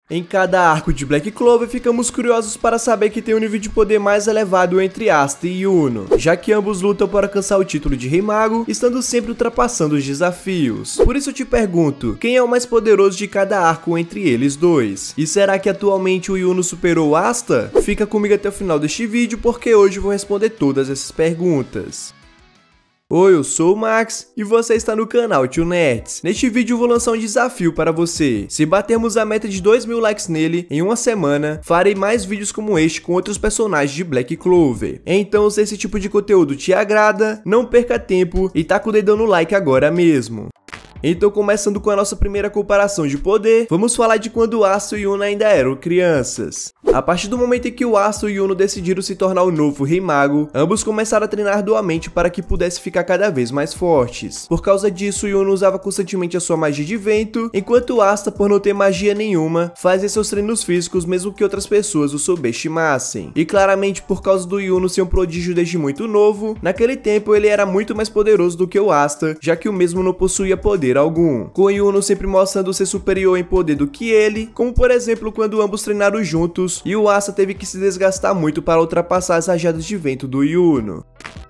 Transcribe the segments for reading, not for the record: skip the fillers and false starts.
Em cada arco de Black Clover, ficamos curiosos para saber que tem um nível de poder mais elevado entre Asta e Yuno, já que ambos lutam para alcançar o título de Rei Mago, estando sempre ultrapassando os desafios. Por isso eu te pergunto, quem é o mais poderoso de cada arco entre eles dois? E será que atualmente o Yuno superou Asta? Fica comigo até o final deste vídeo, porque hoje eu vou responder todas essas perguntas. Oi, eu sou o Max e você está no canal Tio Nerds. Neste vídeo eu vou lançar um desafio para você. Se batermos a meta de 2.000 likes nele em uma semana, farei mais vídeos como este com outros personagens de Black Clover. Então, se esse tipo de conteúdo te agrada, não perca tempo e taca o dedão no like agora mesmo. Então, começando com a nossa primeira comparação de poder, vamos falar de quando Asta e Yuno ainda eram crianças. A partir do momento em que o Asta e Yuno decidiram se tornar o novo Rei Mago, ambos começaram a treinar arduamente para que pudessem ficar cada vez mais fortes. Por causa disso, Yuno usava constantemente a sua magia de vento, enquanto Asta, por não ter magia nenhuma, fazia seus treinos físicos mesmo que outras pessoas o subestimassem. E claramente, por causa do Yuno ser um prodígio desde muito novo, naquele tempo ele era muito mais poderoso do que o Asta, já que o mesmo não possuía poder algum, com Yuno sempre mostrando ser superior em poder do que ele, como por exemplo quando ambos treinaram juntos e o Asta teve que se desgastar muito para ultrapassar as rajadas de vento do Yuno.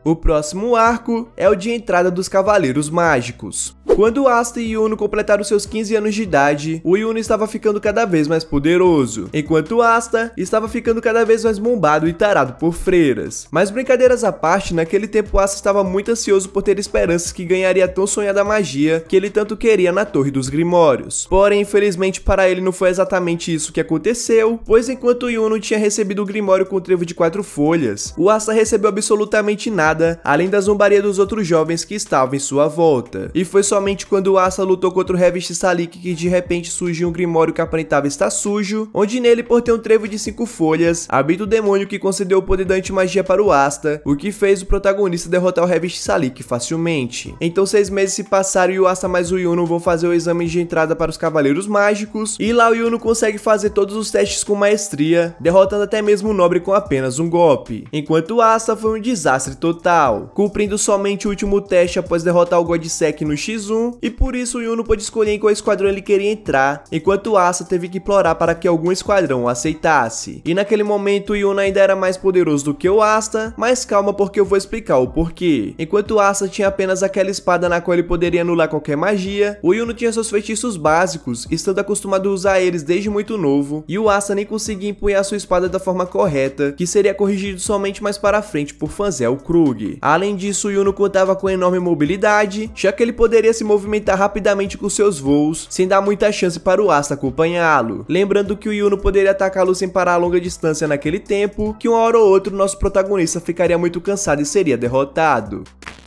O próximo arco é o de entrada dos Cavaleiros Mágicos. Quando Asta e Yuno completaram seus 15 anos de idade, o Yuno estava ficando cada vez mais poderoso, enquanto Asta estava ficando cada vez mais bombado e tarado por freiras. Mas brincadeiras à parte, naquele tempo Asta estava muito ansioso por ter esperanças que ganharia a tão sonhada magia que ele tanto queria na Torre dos Grimórios. Porém, infelizmente para ele não foi exatamente isso que aconteceu, pois enquanto o Yuno tinha recebido o Grimório com o trevo de 4 folhas, o Asta recebeu absolutamente nada, além da zombaria dos outros jovens que estavam em sua volta. E foi somente quando o Asta lutou contra o Revest Salik que de repente surgiu um Grimório que aparentava estar sujo, onde nele, por ter um trevo de 5 folhas, habita o demônio que concedeu o poder da antimagia para o Asta, o que fez o protagonista derrotar o Revest Salik facilmente. Então 6 meses se passaram e o Asta mais o Yuno vão fazer o exame de entrada para os Cavaleiros Mágicos, e lá o Yuno consegue fazer todos os testes com maestria, derrotando até mesmo o Nobre com apenas um golpe, enquanto o Asta foi um desastre total, cumprindo somente o último teste após derrotar o Godsek no X1, e por isso o Yuno pôde escolher em qual esquadrão ele queria entrar, enquanto o Asta teve que implorar para que algum esquadrão o aceitasse. E naquele momento o Yuno ainda era mais poderoso do que o Asta, mas calma porque eu vou explicar o porquê. Enquanto o Asta tinha apenas aquela espada na qual ele poderia anular qualquer magia, o Yuno tinha seus feitiços básicos, estando acostumado a usar eles desde muito novo, e o Asta nem conseguia empunhar sua espada da forma correta, que seria corrigido somente mais para frente por Fanzel Krug. Além disso, o Yuno contava com enorme mobilidade, já que ele poderia se movimentar rapidamente com seus voos, sem dar muita chance para o Asta acompanhá-lo. Lembrando que o Yuno poderia atacá-lo sem parar a longa distância naquele tempo, que uma hora ou outra o nosso protagonista ficaria muito cansado e seria derrotado.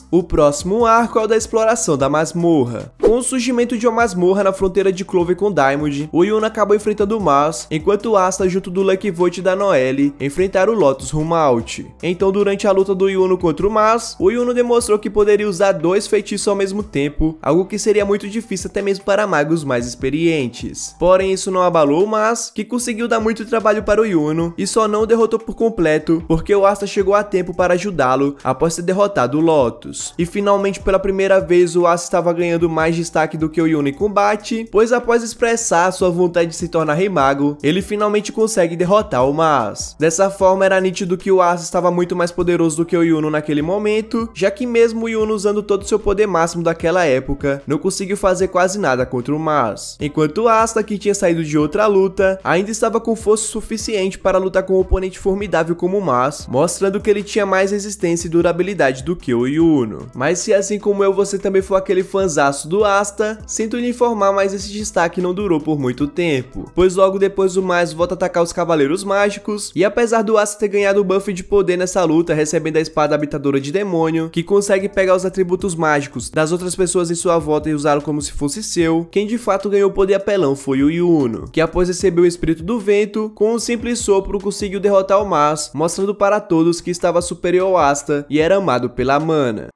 O próximo arco é o da exploração da masmorra. Com o surgimento de uma masmorra na fronteira de Clover com Diamond, o Yuno acabou enfrentando o Mars, enquanto o Asta junto do Lucky Void da Noelle enfrentaram o Lotus Rumaut. Então durante a luta do Yuno contra o Mars, o Yuno demonstrou que poderia usar 2 feitiços ao mesmo tempo, algo que seria muito difícil até mesmo para magos mais experientes. Porém isso não abalou o Mars, que conseguiu dar muito trabalho para o Yuno, e só não o derrotou por completo, porque o Asta chegou a tempo para ajudá-lo após ter derrotado o Lotus. E finalmente pela primeira vez o Asta estava ganhando mais destaque do que o Yuno em combate, pois após expressar sua vontade de se tornar Rei Mago, ele finalmente consegue derrotar o Mars. Dessa forma era nítido que o Asta estava muito mais poderoso do que o Yuno naquele momento, já que mesmo o Yuno usando todo o seu poder máximo daquela época, não conseguiu fazer quase nada contra o Mars. Enquanto o Asta, que tinha saído de outra luta, ainda estava com força suficiente para lutar com um oponente formidável como o Mars, mostrando que ele tinha mais resistência e durabilidade do que o Yuno. Mas se assim como eu você também for aquele fanzaço do Asta, sinto lhe informar, mas esse destaque não durou por muito tempo, pois logo depois o Mars volta a atacar os Cavaleiros Mágicos, e apesar do Asta ter ganhado o buff de poder nessa luta, recebendo a espada habitadora de demônio, que consegue pegar os atributos mágicos das outras pessoas em sua volta e usá-lo como se fosse seu, quem de fato ganhou o poder apelão foi o Yuno, que após receber o Espírito do Vento, com um simples sopro conseguiu derrotar o Mars, mostrando para todos que estava superior ao Asta e era amado pela mana.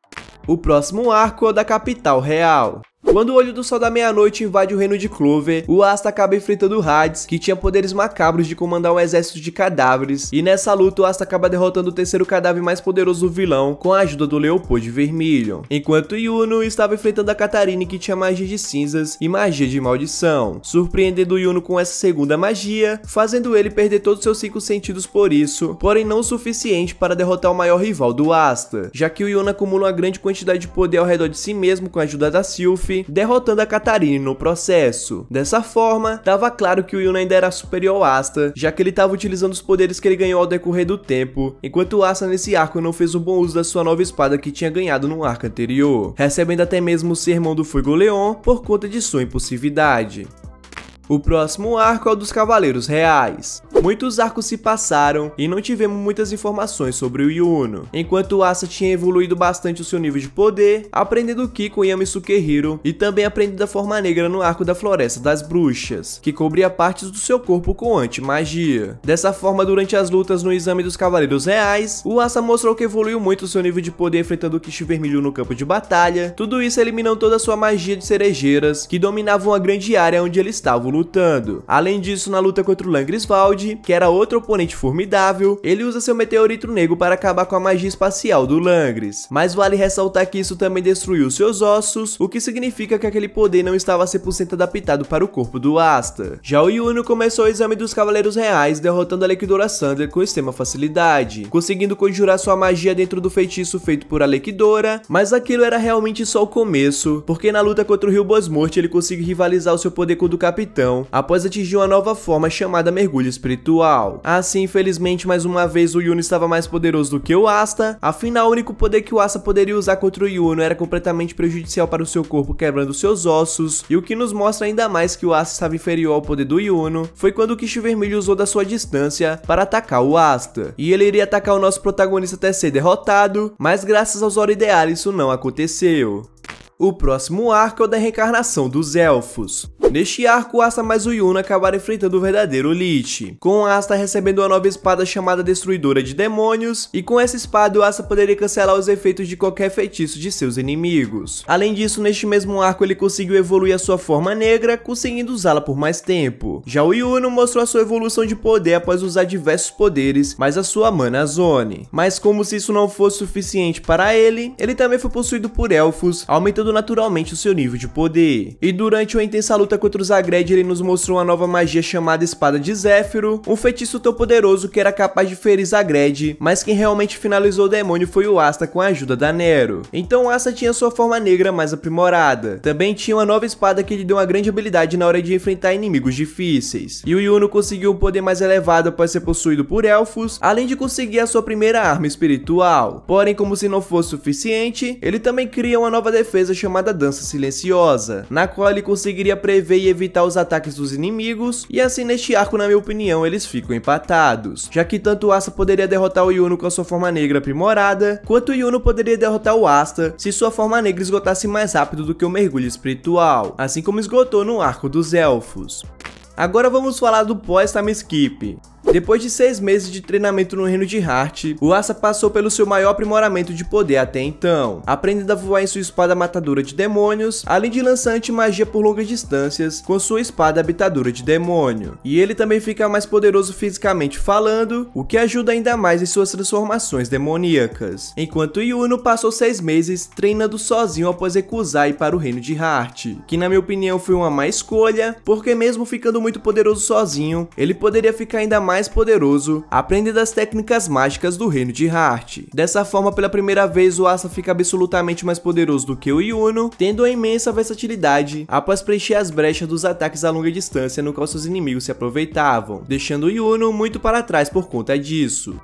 O próximo arco é o da Capital Real. Quando o Olho do Sol da Meia-Noite invade o reino de Clover, o Asta acaba enfrentando o Hades, que tinha poderes macabros de comandar um exército de cadáveres, e nessa luta o Asta acaba derrotando o terceiro cadáver mais poderoso do vilão com a ajuda do Leopold Vermilion, enquanto Yuno estava enfrentando a Katarine, que tinha magia de cinzas e magia de maldição, surpreendendo Yuno com essa segunda magia, fazendo ele perder todos seus 5 sentidos por isso, porém não o suficiente para derrotar o maior rival do Asta, já que o Yuno acumula uma grande quantidade de poder ao redor de si mesmo com a ajuda da Sylph, derrotando a Katarine no processo. Dessa forma, estava claro que o Yuno ainda era superior ao Asta, já que ele estava utilizando os poderes que ele ganhou ao decorrer do tempo, enquanto o Asta nesse arco não fez um bom uso da sua nova espada que tinha ganhado no arco anterior, recebendo até mesmo o sermão do Fuegoleon por conta de sua impulsividade. O próximo arco é o dos Cavaleiros Reais. Muitos arcos se passaram e não tivemos muitas informações sobre o Yuno, enquanto o Asta tinha evoluído bastante o seu nível de poder, aprendendo Ki com Yami Sukehiro e também aprendendo a forma negra no arco da Floresta das Bruxas, que cobria partes do seu corpo com anti-magia. Dessa forma, durante as lutas no exame dos Cavaleiros Reais, o Asta mostrou que evoluiu muito o seu nível de poder enfrentando o Kishi Vermelho no campo de batalha, tudo isso eliminando toda a sua magia de cerejeiras, que dominavam uma grande área onde ele estava lutando. Além disso, na luta contra o Langriswald, que era outro oponente formidável, ele usa seu meteorito negro para acabar com a magia espacial do Langris. Mas vale ressaltar que isso também destruiu seus ossos, o que significa que aquele poder não estava 100% adaptado para o corpo do Asta. Já o Yuno começou o exame dos Cavaleiros Reais, derrotando a Alekidora Sander com extrema facilidade, conseguindo conjurar sua magia dentro do feitiço feito por Alekidora, mas aquilo era realmente só o começo, porque na luta contra o Rio Bosmort ele conseguiu rivalizar o seu poder com o do Capitão, após atingir uma nova forma chamada Mergulho Espiritual. Assim, infelizmente, mais uma vez o Yuno estava mais poderoso do que o Asta, afinal o único poder que o Asta poderia usar contra o Yuno era completamente prejudicial para o seu corpo, quebrando seus ossos, e o que nos mostra ainda mais que o Asta estava inferior ao poder do Yuno foi quando o Kishi Vermelho usou da sua distância para atacar o Asta, e ele iria atacar o nosso protagonista até ser derrotado, mas graças ao Zoro Ideal isso não aconteceu. O próximo arco é o da reencarnação dos elfos. Neste arco, o Asta mais o Yuno acabaram enfrentando o verdadeiro Lich, com o Asta recebendo uma nova espada chamada Destruidora de Demônios, e com essa espada o Asta poderia cancelar os efeitos de qualquer feitiço de seus inimigos. Além disso, neste mesmo arco ele conseguiu evoluir a sua forma negra, conseguindo usá-la por mais tempo. Já o Yuno mostrou a sua evolução de poder após usar diversos poderes, mais a sua Mana Zone. Mas como se isso não fosse suficiente para ele também foi possuído por elfos, aumentando naturalmente o seu nível de poder. E durante uma intensa luta contra o Zagreed, ele nos mostrou uma nova magia chamada Espada de Zéfiro, um feitiço tão poderoso que era capaz de ferir Zagreed, mas quem realmente finalizou o demônio foi o Asta com a ajuda da Nero. Então o Asta tinha sua forma negra mais aprimorada. Também tinha uma nova espada que lhe deu uma grande habilidade na hora de enfrentar inimigos difíceis. E o Yuno conseguiu um poder mais elevado após ser possuído por elfos, além de conseguir a sua primeira arma espiritual. Porém, como se não fosse suficiente, ele também cria uma nova defesa chamada Dança Silenciosa, na qual ele conseguiria prever e evitar os ataques dos inimigos, e assim neste arco, na minha opinião, eles ficam empatados, já que tanto o Asta poderia derrotar o Yuno com a sua forma negra aprimorada, quanto o Yuno poderia derrotar o Asta se sua forma negra esgotasse mais rápido do que o mergulho espiritual, assim como esgotou no arco dos elfos. Agora vamos falar do pós-time skip. Depois de 6 meses de treinamento no reino de Heart, o Asta passou pelo seu maior aprimoramento de poder até então, aprendendo a voar em sua espada matadora de demônios, além de lançar anti-magia por longas distâncias com sua espada habitadora de demônio. E ele também fica mais poderoso fisicamente falando, o que ajuda ainda mais em suas transformações demoníacas. Enquanto Yuno passou 6 meses treinando sozinho após recusar ir para o reino de Heart, que na minha opinião foi uma má escolha, porque mesmo ficando muito poderoso sozinho, ele poderia ficar ainda mais poderoso aprendendo as técnicas mágicas do reino de Heart. Dessa forma, pela primeira vez, o Asta fica absolutamente mais poderoso do que o Yuno, tendo uma imensa versatilidade após preencher as brechas dos ataques a longa distância no qual seus inimigos se aproveitavam, deixando o Yuno muito para trás por conta disso.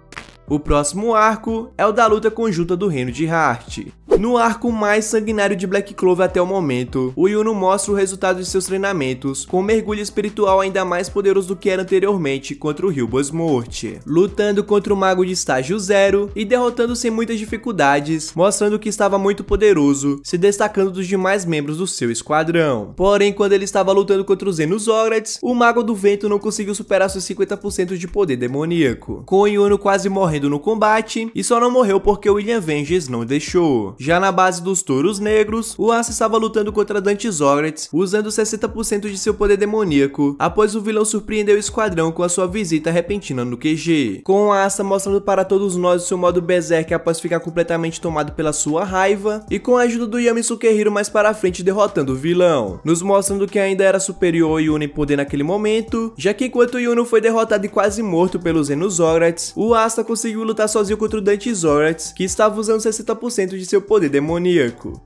O próximo arco é o da luta conjunta do reino de Heart. No arco mais sanguinário de Black Clover até o momento, o Yuno mostra o resultado de seus treinamentos, com um mergulho espiritual ainda mais poderoso do que era anteriormente contra o Rio Bosmort, lutando contra o mago de estágio 0 e derrotando sem muitas dificuldades, mostrando que estava muito poderoso, se destacando dos demais membros do seu esquadrão. Porém, quando ele estava lutando contra os Xenozorads, o mago do vento não conseguiu superar seus 50% de poder demoníaco, com o Yuno quase morrendo morrendo no combate e só não morreu porque o William Vengeance não deixou. Já na base dos touros negros, o Asta estava lutando contra Dante Zorath, usando 60% de seu poder demoníaco, após o vilão surpreender o esquadrão com a sua visita repentina no QG. Com o Asta mostrando para todos nós o seu modo Berserk após ficar completamente tomado pela sua raiva, e com a ajuda do Yami Sukehiro mais para frente derrotando o vilão, nos mostrando que ainda era superior ao Yuno em poder naquele momento, já que enquanto o Yuno foi derrotado e quase morto pelos Xenozoraths, o Asta conseguiu lutar sozinho contra o Dante Zorath, que estava usando 60% de seu poder demoníaco.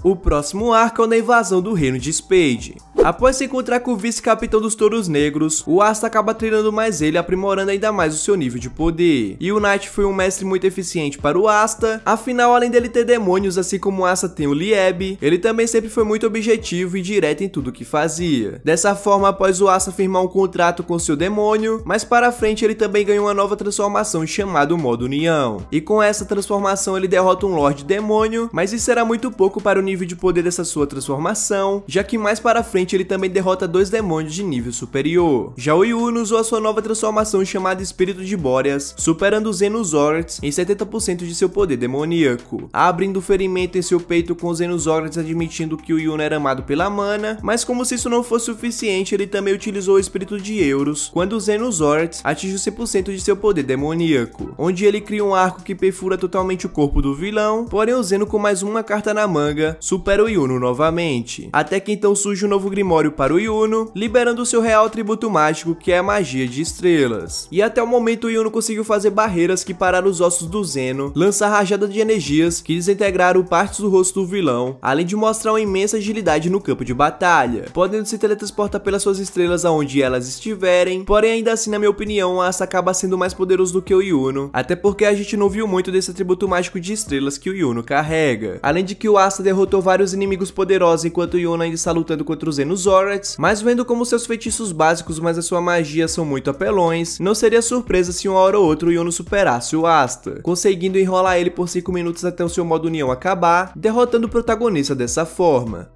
O próximo arco é o da invasão do reino de Spade. Após se encontrar com o vice-capitão dos touros negros, o Asta acaba treinando mais ele, aprimorando ainda mais o seu nível de poder. E o Knight foi um mestre muito eficiente para o Asta, afinal além dele ter demônios assim como o Asta tem o Lieb, ele também sempre foi muito objetivo e direto em tudo que fazia. Dessa forma, após o Asta firmar um contrato com seu demônio, mais para frente ele também ganhou uma nova transformação chamada Modo União. E com essa transformação ele derrota um Lorde Demônio, mas isso era muito pouco para o nível de poder dessa sua transformação, já que mais para frente ele também derrota 2 demônios de nível superior. Já o Yuno usou a sua nova transformação chamada Espírito de Boreas, superando os Xenozoraths em 70% de seu poder demoníaco, abrindo ferimento em seu peito com os Xenozoraths, admitindo que o Yuno era amado pela mana, mas como se isso não fosse suficiente, ele também utilizou o Espírito de Euros, quando os Xenozoraths atingem 100% de seu poder demoníaco, onde ele cria um arco que perfura totalmente o corpo do vilão, porém o Xeno com mais uma carta na manga, supera o Yuno novamente, até que então surge um novo Grimório para o Yuno, liberando seu real atributo mágico, que é a magia de estrelas. E até o momento o Yuno conseguiu fazer barreiras que pararam os ossos do Xeno, lançar rajada de energias que desintegraram partes do rosto do vilão, além de mostrar uma imensa agilidade no campo de batalha, podendo se teletransportar pelas suas estrelas aonde elas estiverem, porém ainda assim na minha opinião o Asta acaba sendo mais poderoso do que o Yuno, até porque a gente não viu muito desse atributo mágico de estrelas que o Yuno carrega, além de que o Asta derrotou vários inimigos poderosos enquanto o Yuno ainda está lutando contra os Xenozoraths, mas vendo como seus feitiços básicos mas a sua magia são muito apelões, não seria surpresa se uma hora ou outra o Yuno superasse o Asta, conseguindo enrolar ele por 5 minutos até o seu modo união acabar, derrotando o protagonista dessa forma.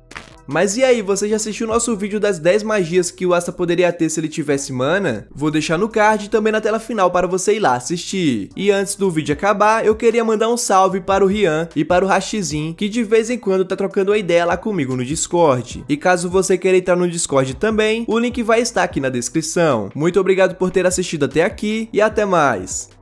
Mas e aí, você já assistiu o nosso vídeo das 10 magias que o Asta poderia ter se ele tivesse mana? Vou deixar no card e também na tela final para você ir lá assistir. E antes do vídeo acabar, eu queria mandar um salve para o Rian e para o Rashizin, que de vez em quando tá trocando uma ideia lá comigo no Discord. E caso você queira entrar no Discord também, o link vai estar aqui na descrição. Muito obrigado por ter assistido até aqui e até mais!